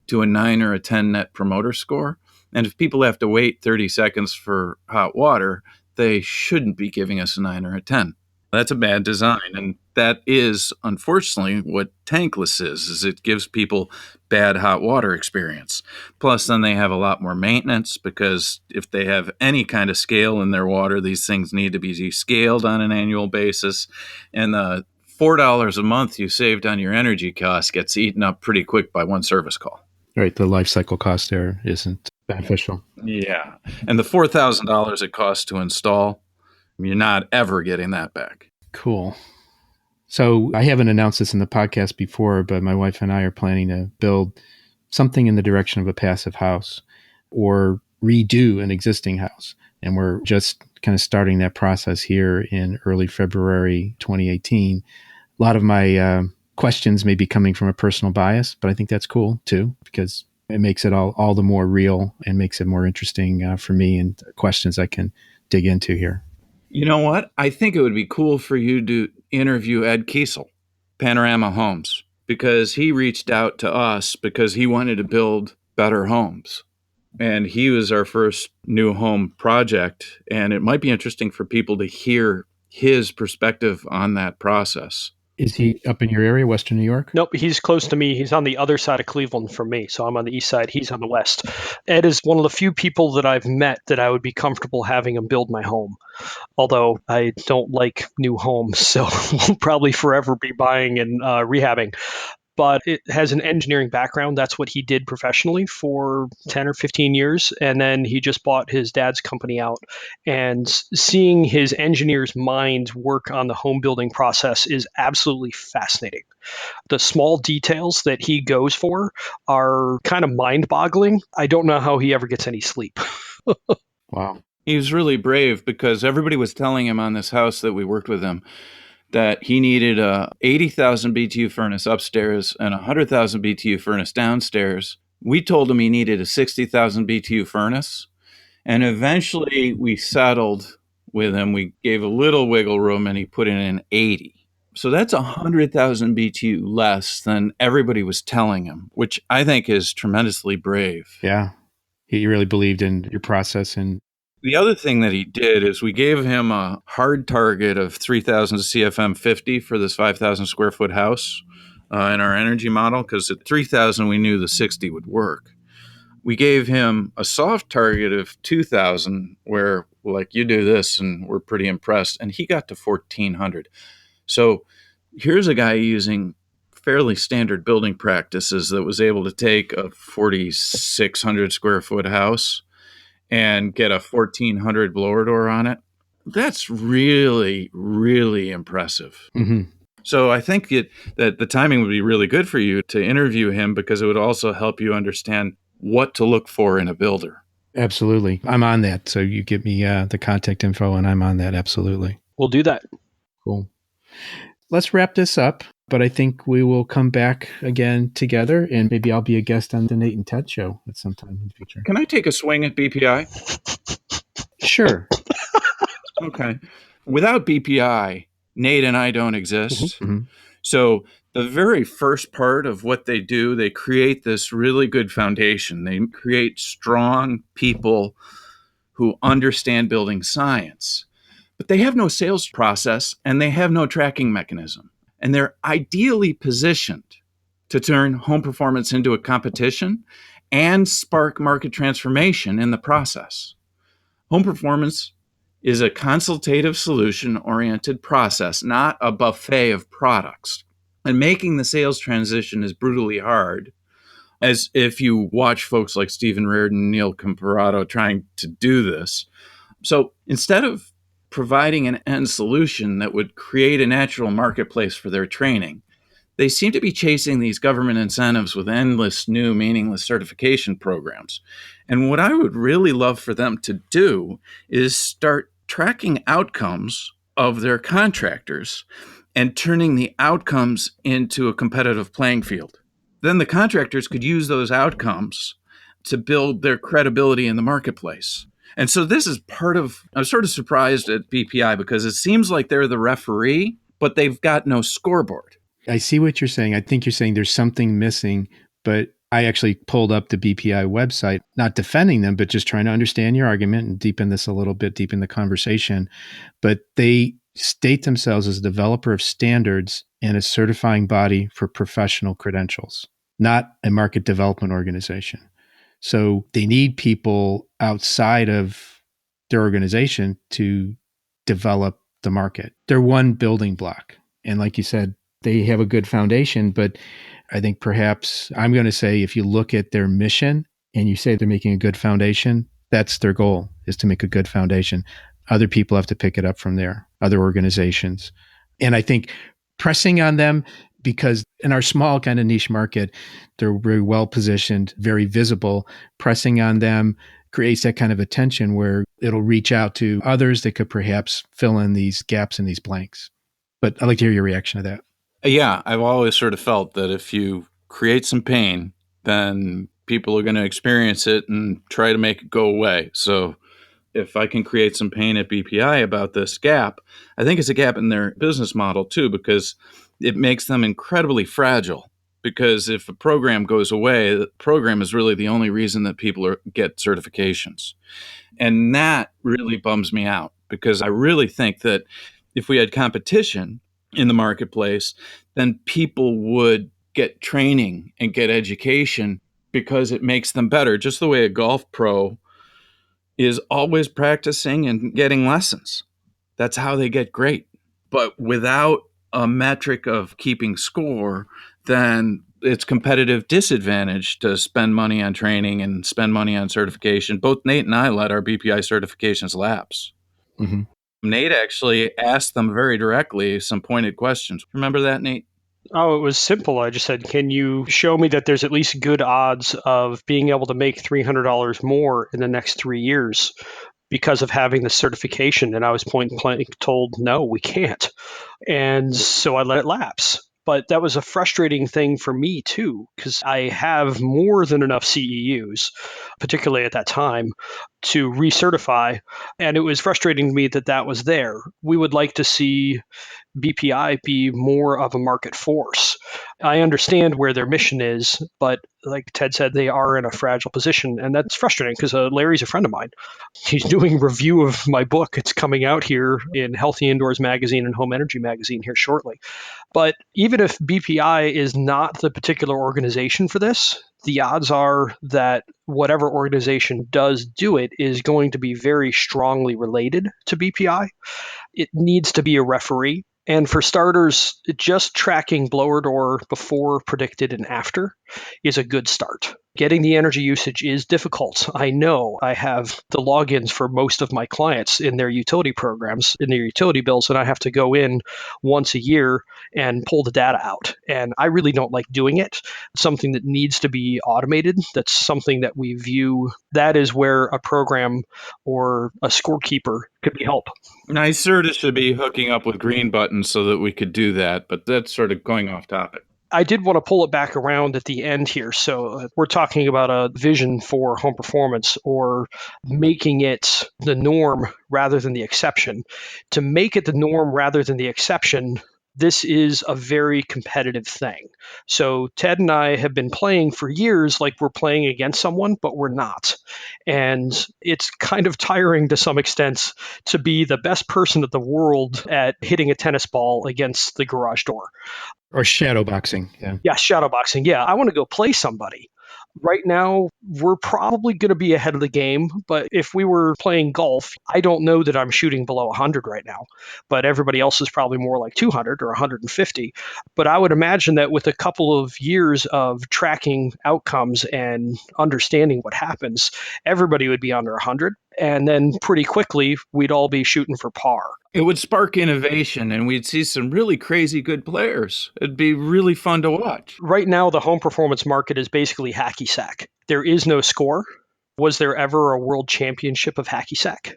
to a 9 or a 10 net promoter score. And if people have to wait 30 seconds for hot water, they shouldn't be giving us a 9 or a 10. That's a bad design. And that is, unfortunately, what tankless is it gives people bad hot water experience. Plus, then they have a lot more maintenance because if they have any kind of scale in their water, these things need to be scaled on an annual basis. And the $4 a month you saved on your energy cost gets eaten up pretty quick by one service call. Right. The life cycle cost there isn't beneficial. Yeah. And the $4,000 it costs to install, you're not ever getting that back. Cool. So I haven't announced this in the podcast before, but my wife and I are planning to build something in the direction of a passive house or redo an existing house. And we're just kind of starting that process here in early February 2018. A lot of my questions may be coming from a personal bias, but I think that's cool too, because it makes it all the more real and makes it more interesting for me and questions I can dig into here. You know what? I think it would be cool for you to interview Ed Kiesel, Panorama Homes, because he reached out to us because he wanted to build better homes. And he was our first new home project. And it might be interesting for people to hear his perspective on that process. Is he up in your area, Western New York? Nope, he's close to me. He's on the other side of Cleveland from me. So I'm on the east side. He's on the west. Ed is one of the few people that I've met that I would be comfortable having him build my home. Although I don't like new homes, so we'll probably forever be buying and rehabbing. But it has an engineering background. That's what he did professionally for 10 or 15 years. And then he just bought his dad's company out. And seeing his engineer's mind work on the home building process is absolutely fascinating. The small details that he goes for are kind of mind-boggling. I don't know how he ever gets any sleep. Wow. He was really brave because everybody was telling him on this house that we worked with him that he needed a 80,000 BTU furnace upstairs and a 100,000 BTU furnace downstairs. We told him he needed a 60,000 BTU furnace. And eventually we settled with him. We gave a little wiggle room and he put in an 80. So that's 100,000 BTU less than everybody was telling him, which I think is tremendously brave. Yeah. He really believed in your process. And the other thing that he did is we gave him a hard target of 3,000 CFM 50 for this 5,000 square foot house in our energy model, because at 3,000, we knew the 60 would work. We gave him a soft target of 2,000 where, like, you do this and we're pretty impressed. And he got to 1,400. So here's a guy using fairly standard building practices that was able to take a 4,600 square foot house and get a 1,400 blower door on it. That's really, really impressive. mm-hmm. So I think that the timing would be really good for you to interview him because it would also help you understand what to look for in a builder. Absolutely. I'm on that. So you give me the contact info and I'm on that. Absolutely. We'll do that. Cool. Let's wrap this up, but I think we will come back again together and maybe I'll be a guest on the Nate and Ted show at some time in the future. Can I take a swing at BPI? Sure. Okay. Without BPI, Nate and I don't exist. Mm-hmm. So the very first part of what they do, they create this really good foundation. They create strong people who understand building science. But they have no sales process and they have no tracking mechanism. And they're ideally positioned to turn home performance into a competition and spark market transformation in the process. Home performance is a consultative solution-oriented process, not a buffet of products. And making the sales transition is brutally hard, as if you watch folks like Stephen Reardon, Neil Comparato trying to do this. So instead of providing an end solution that would create a natural marketplace for their training, they seem to be chasing these government incentives with endless new meaningless certification programs. And what I would really love for them to do is start tracking outcomes of their contractors and turning the outcomes into a competitive playing field. Then the contractors could use those outcomes to build their credibility in the marketplace. And so this is I'm sort of surprised at BPI because it seems like they're the referee, but they've got no scoreboard. I see what you're saying. I think you're saying there's something missing, but I actually pulled up the BPI website, not defending them, but just trying to understand your argument and deepen this a little bit, deepen the conversation. But they state themselves as a developer of standards and a certifying body for professional credentials, not a market development organization. So they need people outside of their organization to develop the market. They're one building block. And like you said, they have a good foundation, but I think perhaps I'm going to say if you look at their mission and you say they're making a good foundation, that's their goal, is to make a good foundation. Other people have to pick it up from there, other organizations. And I think pressing on them, because in our small kind of niche market, they're very well positioned, very visible. Pressing on them creates that kind of attention where it'll reach out to others that could perhaps fill in these gaps and these blanks. But I'd like to hear your reaction to that. Yeah, I've always sort of felt that if you create some pain, then people are going to experience it and try to make it go away. So if I can create some pain at BPI about this gap, I think it's a gap in their business model too, because it makes them incredibly fragile. Because if a program goes away, the program is really the only reason that people get certifications. And that really bums me out, because I really think that if we had competition in the marketplace, then people would get training and get education because it makes them better. Just the way a golf pro is always practicing and getting lessons. That's how they get great. But without a metric of keeping score, then it's competitive disadvantage to spend money on training and spend money on certification. Both Nate and I let our BPI certifications lapse. Mm-hmm. Nate actually asked them very directly some pointed questions. Remember that, Nate? Oh, it was simple. I just said, can you show me that there's at least good odds of being able to make $300 more in the next 3 years because of having the certification? And I was point blank told, no, we can't. And so I let it lapse. But that was a frustrating thing for me too, because I have more than enough CEUs, particularly at that time, to recertify. And it was frustrating to me that that was there. We would like to see BPI be more of a market force. I understand where their mission is, but like Ted said, they are in a fragile position. And that's frustrating because Larry's a friend of mine. He's doing review of my book. It's coming out here in Healthy Indoors Magazine and Home Energy Magazine here shortly. But even if BPI is not the particular organization for this, the odds are that whatever organization does do it is going to be very strongly related to BPI. It needs to be a referee. And for starters, just tracking blower door before, predicted, and after is a good start. Getting the energy usage is difficult. I know. I have the logins for most of my clients in their utility programs, in their utility bills, and I have to go in once a year and pull the data out. And I really don't like doing it. It's something that needs to be automated. That's something that we view. That is where a program or a scorekeeper could be help. NYSERDA should be hooking up with green buttons so that we could do that, but that's sort of going off topic. I did want to pull it back around at the end here. So we're talking about a vision for home performance, or making it the norm rather than the exception. To make it the norm rather than the exception, this is a very competitive thing. So Ted and I have been playing for years like we're playing against someone, but we're not. And it's kind of tiring to some extent to be the best person in the world at hitting a tennis ball against the garage door. Or shadow boxing. Yeah. Yeah, shadow boxing. Yeah, I want to go play somebody. Right now, we're probably going to be ahead of the game, but if we were playing golf, I don't know that I'm shooting below 100 right now, but everybody else is probably more like 200 or 150. But I would imagine that with a couple of years of tracking outcomes and understanding what happens, everybody would be under 100. And then pretty quickly, we'd all be shooting for par. It would spark innovation, and we'd see some really crazy good players. It'd be really fun to watch. Right now, the home performance market is basically hacky sack. There is no score. Was there ever a world championship of hacky sack?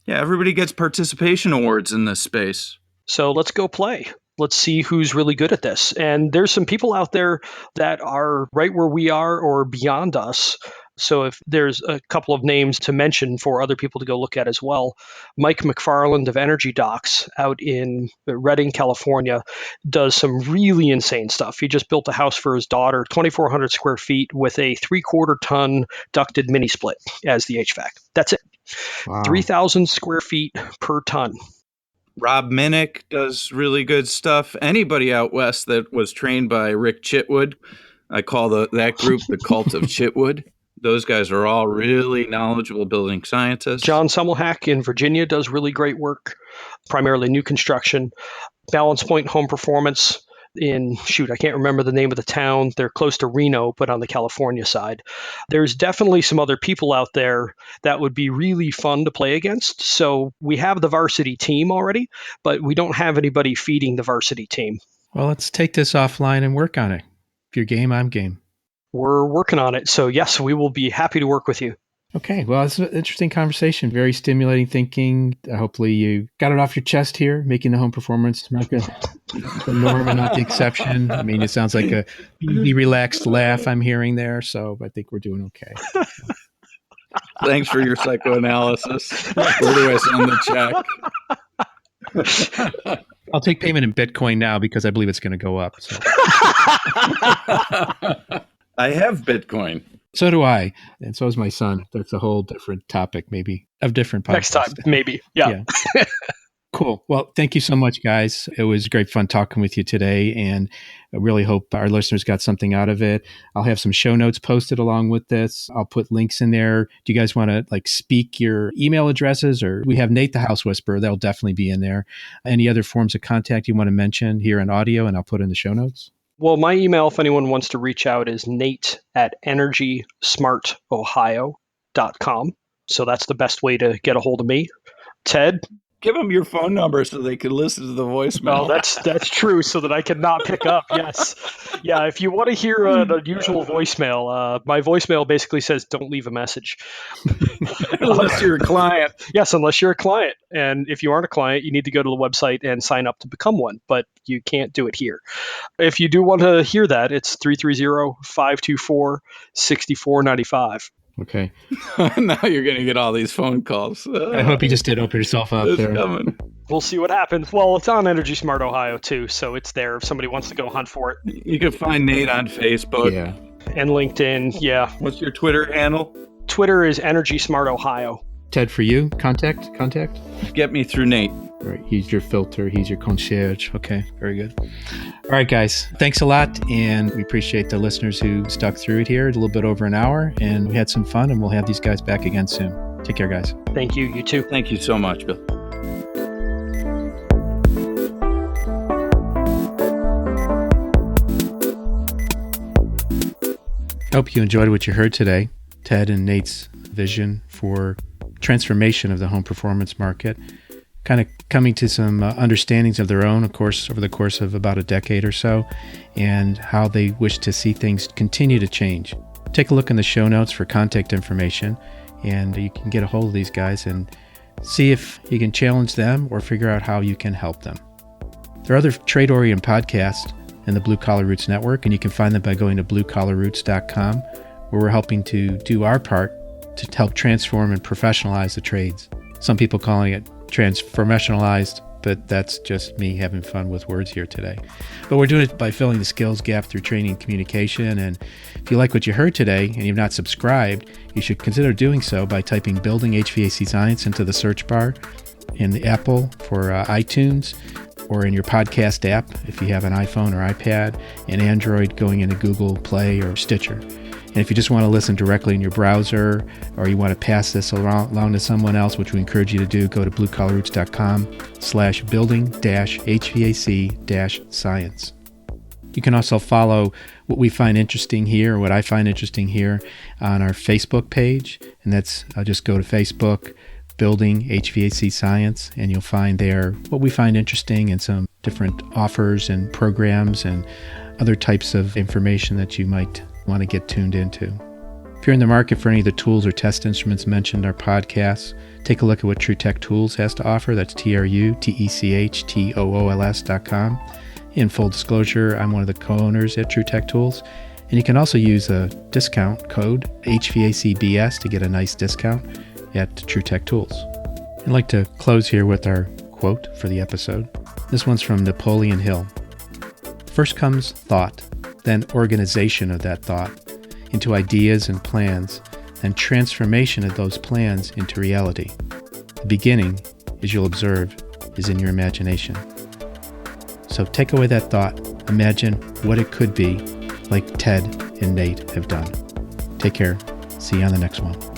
Yeah, everybody gets participation awards in this space. So let's go play. Let's see who's really good at this. And there's some people out there that are right where we are or beyond us. So if there's a couple of names to mention for other people to go look at as well, Mike McFarland of Energy Docs out in Redding, California, does some really insane stuff. He just built a house for his daughter, 2,400 square feet with a 3/4 ton ducted mini split as the HVAC. That's it. Wow. 3,000 square feet per ton. Rob Minnick does really good stuff. Anybody out west that was trained by Rick Chitwood, I call that group the Cult of Chitwood. Those guys are all really knowledgeable building scientists. John Semmelhack in Virginia does really great work, primarily new construction. Balance Point Home Performance I can't remember the name of the town. They're close to Reno, but on the California side. There's definitely some other people out there that would be really fun to play against. So we have the varsity team already, but we don't have anybody feeding the varsity team. Well, let's take this offline and work on it. If you're game, I'm game. We're working on it. So yes, we will be happy to work with you. Okay. Well, it's an interesting conversation. Very stimulating thinking. Hopefully you got it off your chest here, making the home performance market the norm and not the exception. I mean, it sounds like a easy, relaxed laugh I'm hearing there. So I think we're doing okay. Thanks for your psychoanalysis. Where do I send the check? I'll take payment in Bitcoin now because I believe it's going to go up. So. I have Bitcoin. So do I. And so is my son. That's a whole different topic, maybe, of different podcasts. Next time, maybe. Yeah. Cool. Well, thank you so much, guys. It was great fun talking with you today, and I really hope our listeners got something out of it. I'll have some show notes posted along with this. I'll put links in there. Do you guys want to speak your email addresses? Or we have Nate the House Whisperer. That'll definitely be in there. Any other forms of contact you want to mention here in audio, and I'll put in the show notes? Well, my email, if anyone wants to reach out, is nate@energysmartohio.com. So that's the best way to get a hold of me. Ted? Give them your phone number so they can listen to the voicemail. Oh, that's true, so that I can not pick up. Yes. Yeah, if you want to hear an unusual voicemail, my voicemail basically says don't leave a message. Unless you're a client. Yes, unless you're a client. And if you aren't a client, you need to go to the website and sign up to become one, but you can't do it here. If you do want to hear that, it's 330-524-6495. Okay. Now you're going to get all these phone calls. I hope you just did open yourself up there. Coming. We'll see what happens. Well, it's on Energy Smart Ohio too, so it's there if somebody wants to go hunt for it. You can find Nate on Facebook. Yeah. And LinkedIn, yeah. What's your Twitter handle? Twitter is Energy Smart Ohio. Ted, for you, contact? Get me through Nate. All right, he's your filter. He's your concierge. Okay, very good. All right, guys, thanks a lot. And we appreciate the listeners who stuck through it here. A little bit over an hour, and we had some fun, and we'll have these guys back again soon. Take care, guys. Thank you. You too. Thank you so much, Bill. Hope you enjoyed what you heard today. Ted and Nate's vision for transformation of the home performance market, kind of coming to some understandings of their own, of course, over the course of about a decade or so, and how they wish to see things continue to change. Take a look in the show notes for contact information, and you can get a hold of these guys and see if you can challenge them or figure out how you can help them. There are other trade-oriented podcasts in the Blue Collar Roots Network, and you can find them by going to bluecollarroots.com, where we're helping to do our part to help transform and professionalize the trades. Some people calling it transformationalized, but that's just me having fun with words here today. But we're doing it by filling the skills gap through training and communication. And if you like what you heard today and you've not subscribed, you should consider doing so by typing Building HVAC Science into the search bar in the Apple for iTunes, or in your podcast app if you have an iPhone or iPad, and Android going into Google Play or Stitcher. And if you just want to listen directly in your browser, or you want to pass this along to someone else, which we encourage you to do, go to bluecollarroots.com/building-HVAC-science. You can also follow what we find interesting here, or what I find interesting here, on our Facebook page. And that's, just go to Facebook, Building HVAC Science, and you'll find there what we find interesting and some different offers and programs and other types of information that you might want to get tuned into. If you're in the market for any of the tools or test instruments mentioned in our podcasts, take a look at what TrueTech Tools has to offer. That's TruTechTools.com. In full disclosure, I'm one of the co-owners at TrueTech Tools, and you can also use a discount code HVACBS to get a nice discount at TrueTech Tools. I'd like to close here with our quote for the episode. This one's from Napoleon Hill. First comes thought, then organization of that thought into ideas and plans, then transformation of those plans into reality. The beginning, as you'll observe, is in your imagination. So take away that thought. Imagine what it could be, like Ted and Nate have done. Take care. See you on the next one.